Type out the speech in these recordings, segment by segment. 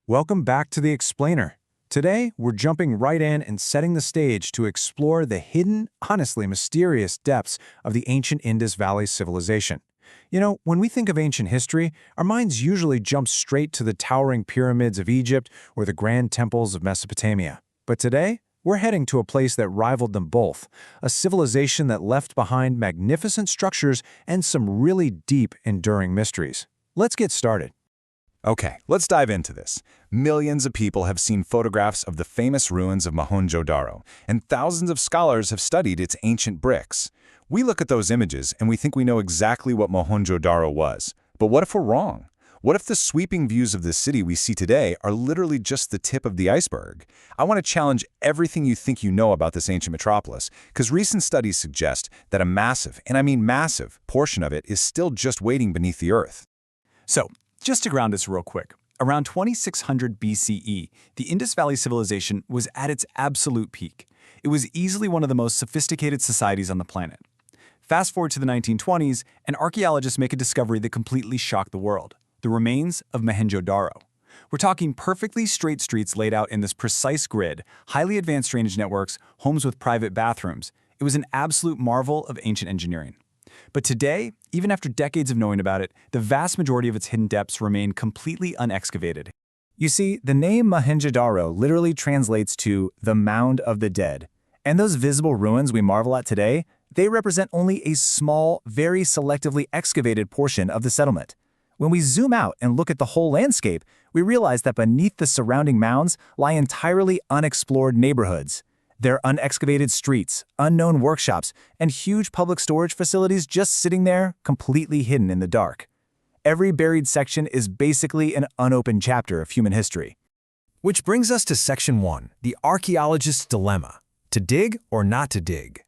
Welcome back to The Explainer. Today, we're jumping right in and setting the stage to explore the hidden, honestly mysterious depths of the ancient Indus Valley Civilization. When we think of ancient history, our minds usually jump straight to the towering pyramids of Egypt or the grand temples of Mesopotamia. But today, we're heading to a place that rivaled them both, a civilization that left behind magnificent structures and some really deep, enduring mysteries. Let's get started. Okay, let's dive into this. Millions of people have seen photographs of the famous ruins of Mohenjo-daro, and thousands of scholars have studied its ancient bricks. We look at those images and we think we know exactly what Mohenjo-daro was. But what if we're wrong? What if the sweeping views of the city we see today are literally just the tip of the iceberg? I want to challenge everything you think you know about this ancient metropolis, because recent studies suggest that a massive, and I mean massive, portion of it is still just waiting beneath the earth. So, just to ground us real quick, around 2600 BCE, the Indus Valley Civilization was at its absolute peak. It was easily one of the most sophisticated societies on the planet. Fast forward to the 1920s, and archaeologists make a discovery that completely shocked the world: the remains of Mohenjo-daro. We're talking perfectly straight streets laid out in this precise grid, highly advanced drainage networks, homes with private bathrooms. It was an absolute marvel of ancient engineering. But today, even after decades of knowing about it, the vast majority of its hidden depths remain completely unexcavated. You see, the name Mohenjo-daro literally translates to the Mound of the Dead. And those visible ruins we marvel at today, they represent only a small, very selectively excavated portion of the settlement. When we zoom out and look at the whole landscape, we realize that beneath the surrounding mounds lie entirely unexplored neighborhoods. There are unexcavated streets, unknown workshops, and huge public storage facilities just sitting there, completely hidden in the dark. Every buried section is basically an unopened chapter of human history. Which brings us to Section 1, the archaeologist's dilemma: to dig or not to dig.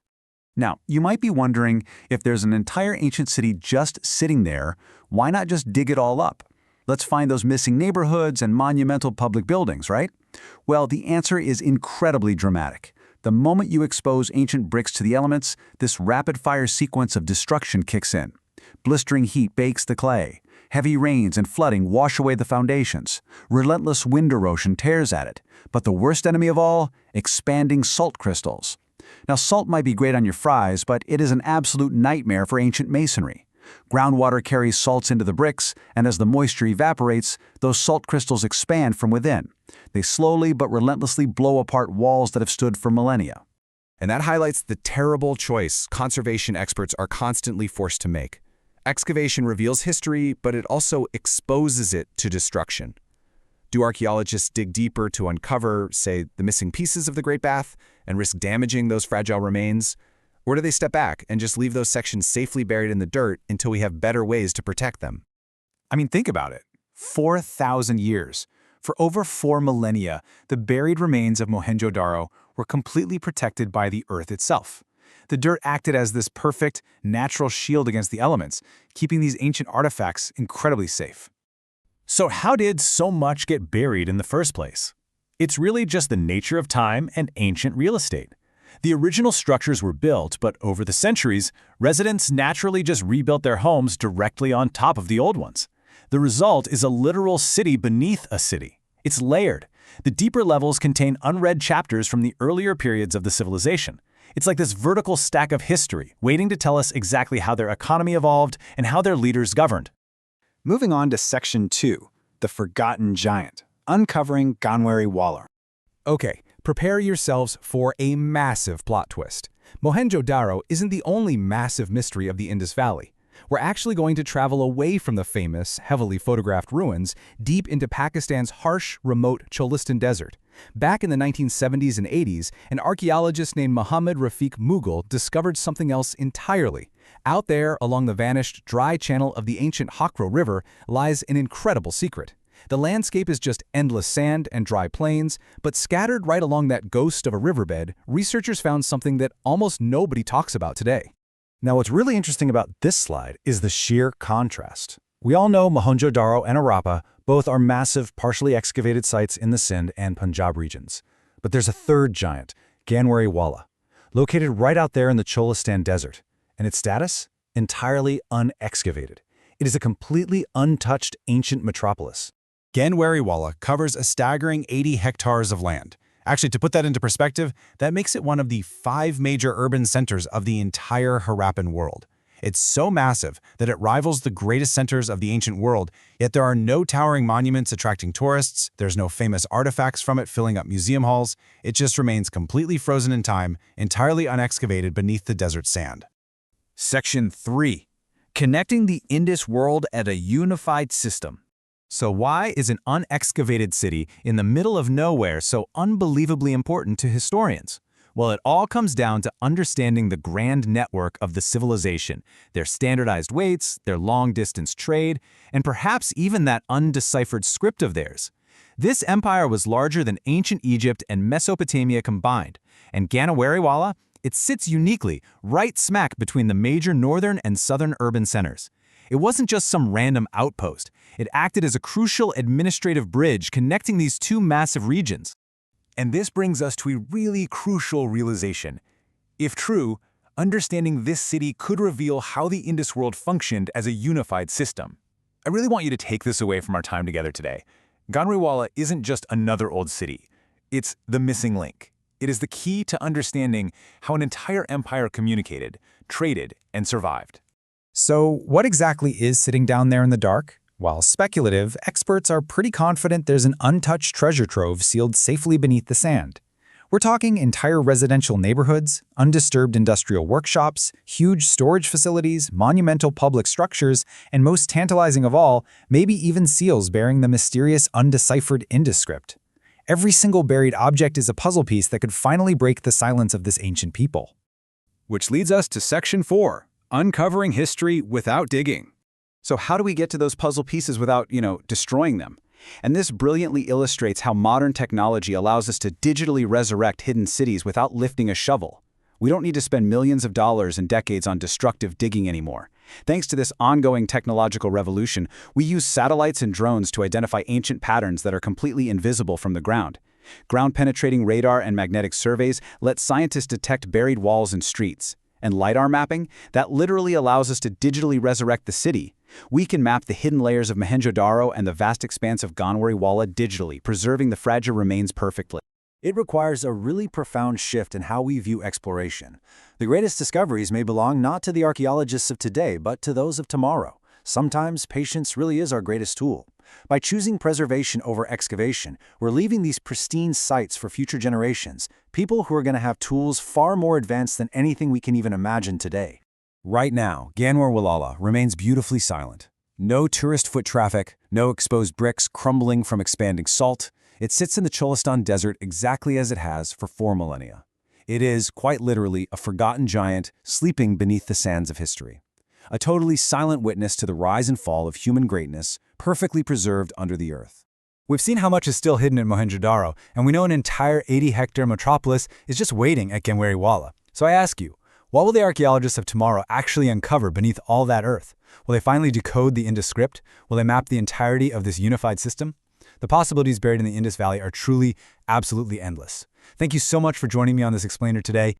Now, you might be wondering, if there's an entire ancient city just sitting there, why not just dig it all up? Let's find those missing neighborhoods and monumental public buildings, right? Well, the answer is incredibly dramatic. The moment you expose ancient bricks to the elements, this rapid-fire sequence of destruction kicks in. Blistering heat bakes the clay. Heavy rains and flooding wash away the foundations. Relentless wind erosion tears at it. But the worst enemy of all, expanding salt crystals. Now, salt might be great on your fries, but it is an absolute nightmare for ancient masonry. Groundwater carries salts into the bricks, and as the moisture evaporates, those salt crystals expand from within. They slowly but relentlessly blow apart walls that have stood for millennia. And that highlights the terrible choice conservation experts are constantly forced to make. Excavation reveals history, but it also exposes it to destruction. Do archaeologists dig deeper to uncover, say, the missing pieces of the Great Bath and risk damaging those fragile remains? Or do they step back and just leave those sections safely buried in the dirt until we have better ways to protect them? I mean, think about it. 4,000 years. For over 4 millennia, the buried remains of Mohenjo-daro were completely protected by the earth itself. The dirt acted as this perfect, natural shield against the elements, keeping these ancient artifacts incredibly safe. So how did so much get buried in the first place? It's really just the nature of time and ancient real estate. The original structures were built, but over the centuries, residents naturally just rebuilt their homes directly on top of the old ones. The result is a literal city beneath a city. It's layered. The deeper levels contain unread chapters from the earlier periods of the civilization. It's like this vertical stack of history, waiting to tell us exactly how their economy evolved and how their leaders governed. Moving on to Section 2, the Forgotten Giant, uncovering Ganweri Waller. Okay, prepare yourselves for a massive plot twist. Mohenjo-daro isn't the only massive mystery of the Indus Valley. We're actually going to travel away from the famous, heavily photographed ruins, deep into Pakistan's harsh, remote Cholistan desert. Back in the 1970s and 80s, an archaeologist named Muhammad Rafiq Mughal discovered something else entirely. Out there, along the vanished, dry channel of the ancient Hakra River, lies an incredible secret. The landscape is just endless sand and dry plains, but scattered right along that ghost of a riverbed, researchers found something that almost nobody talks about today. Now, what's really interesting about this slide is the sheer contrast. We all know Mohenjo-daro and Harappa both are massive, partially excavated sites in the Sindh and Punjab regions. But there's a third giant, Ganweri Waller, located right out there in the Cholistan desert. And its status? Entirely unexcavated. It is a completely untouched ancient metropolis. Ganwariwala covers a staggering 80 hectares of land. Actually, to put that into perspective, that makes it one of the 5 major urban centers of the entire Harappan world. It's so massive that it rivals the greatest centers of the ancient world, yet there are no towering monuments attracting tourists, there's no famous artifacts from it filling up museum halls, it just remains completely frozen in time, entirely unexcavated beneath the desert sand. Section 3. Connecting the Indus world at a unified system. So why is an unexcavated city in the middle of nowhere so unbelievably important to historians? Well, it all comes down to understanding the grand network of the civilization, their standardized weights, their long-distance trade, and perhaps even that undeciphered script of theirs. This empire was larger than ancient Egypt and Mesopotamia combined, and Ganwariwala, it sits uniquely right smack between the major northern and southern urban centers. It wasn't just some random outpost. It acted as a crucial administrative bridge connecting these two massive regions. And this brings us to a really crucial realization. If true, understanding this city could reveal how the Indus world functioned as a unified system. I really want you to take this away from our time together today. Ganwariwala isn't just another old city. It's the missing link. It is the key to understanding how an entire empire communicated, traded, and survived. So what exactly is sitting down there in the dark? While speculative, experts are pretty confident there's an untouched treasure trove sealed safely beneath the sand. We're talking entire residential neighborhoods, undisturbed industrial workshops, huge storage facilities, monumental public structures, and most tantalizing of all, maybe even seals bearing the mysterious undeciphered Indus script. Every single buried object is a puzzle piece that could finally break the silence of this ancient people. Which leads us to Section 4, Uncovering History Without Digging. So how do we get to those puzzle pieces without, destroying them? And this brilliantly illustrates how modern technology allows us to digitally resurrect hidden cities without lifting a shovel. We don't need to spend millions of dollars and decades on destructive digging anymore. Thanks to this ongoing technological revolution, we use satellites and drones to identify ancient patterns that are completely invisible from the ground. Ground-penetrating radar and magnetic surveys let scientists detect buried walls and streets. And LiDAR mapping, that literally allows us to digitally resurrect the city. We can map the hidden layers of Mohenjo-Daro and the vast expanse of Ganwariwala digitally, preserving the fragile remains perfectly. It requires a really profound shift in how we view exploration. The greatest discoveries may belong not to the archaeologists of today, but to those of tomorrow. Sometimes patience really is our greatest tool. By choosing preservation over excavation, we're leaving these pristine sites for future generations, people who are going to have tools far more advanced than anything we can even imagine today. Right now, Ganwariwala remains beautifully silent. No tourist foot traffic, no exposed bricks crumbling from expanding salt. It sits in the Cholistan desert exactly as it has for 4 millennia. It is, quite literally, a forgotten giant sleeping beneath the sands of history. A totally silent witness to the rise and fall of human greatness, perfectly preserved under the earth. We've seen how much is still hidden in Mohenjo-Daro, and we know an entire 80-hectare metropolis is just waiting at Ganwariwala. So I ask you, what will the archaeologists of tomorrow actually uncover beneath all that earth? Will they finally decode the Indus script? Will they map the entirety of this unified system? The possibilities buried in the Indus Valley are truly, absolutely endless. Thank you so much for joining me on this explainer today.